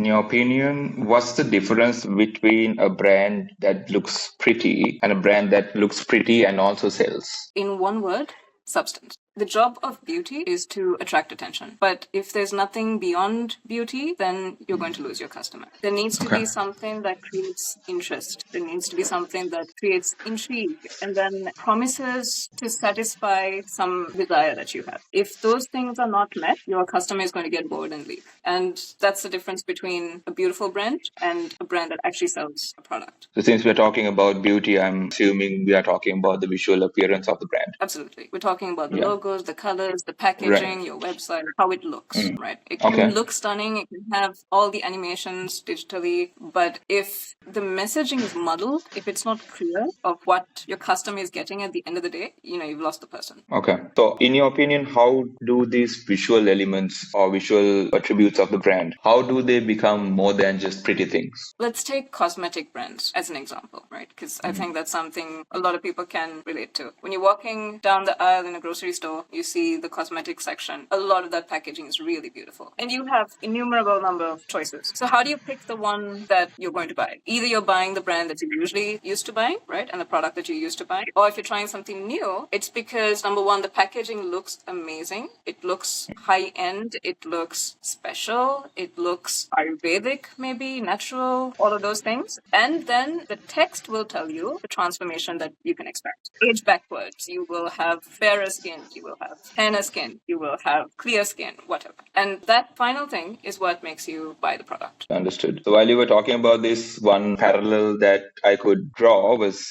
In your opinion, what's the difference between a brand that looks pretty and a brand that looks pretty and also sells? In one word, substance. The job of beauty is to attract attention. But if there's nothing beyond beauty, then you're going to lose your customer. There needs to be something that creates interest. There needs to be something that creates intrigue and then promises to satisfy some desire that you have. If those things are not met, your customer is going to get bored and leave. And that's the difference between a beautiful brand and a brand that actually sells a product. So since we're talking about beauty, I'm assuming we are talking about the visual appearance of the brand. Absolutely. We're talking about the Yeah. logos, the colors, the packaging, Right. your website, how it looks, Mm. right? It can Okay. look stunning. It can have all the animations digitally. But if the messaging is muddled, if it's not clear of what your customer is getting at the end of the day, you've lost the person. Okay. So in your opinion, how do these visual elements or visual attributes of the brand, how do they become more than just pretty things? Let's take cosmetic brands as an example, right? Because I think that's something a lot of people can relate to. When you're walking down the aisle in a grocery store, you see the cosmetic section. A lot of that packaging is really beautiful. And you have innumerable number of choices. So how do you pick the one that you're going to buy? Either you're buying the brand that you're usually used to buying, right? And the product that you're used to buying. Or if you're trying something new, it's because number one, the packaging looks amazing. It looks high end. It looks special. It looks Ayurvedic, maybe natural, all of those things. And then the text will tell you the transformation that you can expect. Age backwards, you will have fairer skin, you will have tanner skin, you will have clear skin, whatever. And that final thing is what makes you buy the product. Understood. So while you were talking about this, one parallel that I could draw was,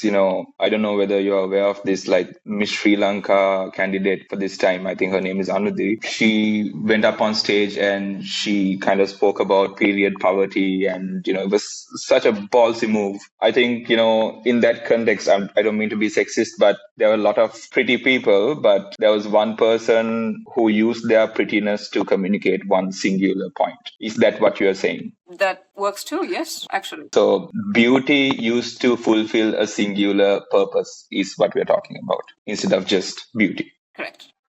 I don't know whether you're aware of this, like Miss Sri Lanka candidate for this time. I think her name is Anudhi. She went up on stage and she kind of spoke about period poverty, and it was such a ballsy move. I think in that context, I don't mean to be sexist, but there were a lot of pretty people, but there was one person who used their prettiness to communicate one singular point. Is that what you're saying? That works too, yes, actually. So beauty used to fulfill a singular purpose is what we're talking about instead of just beauty. Correct.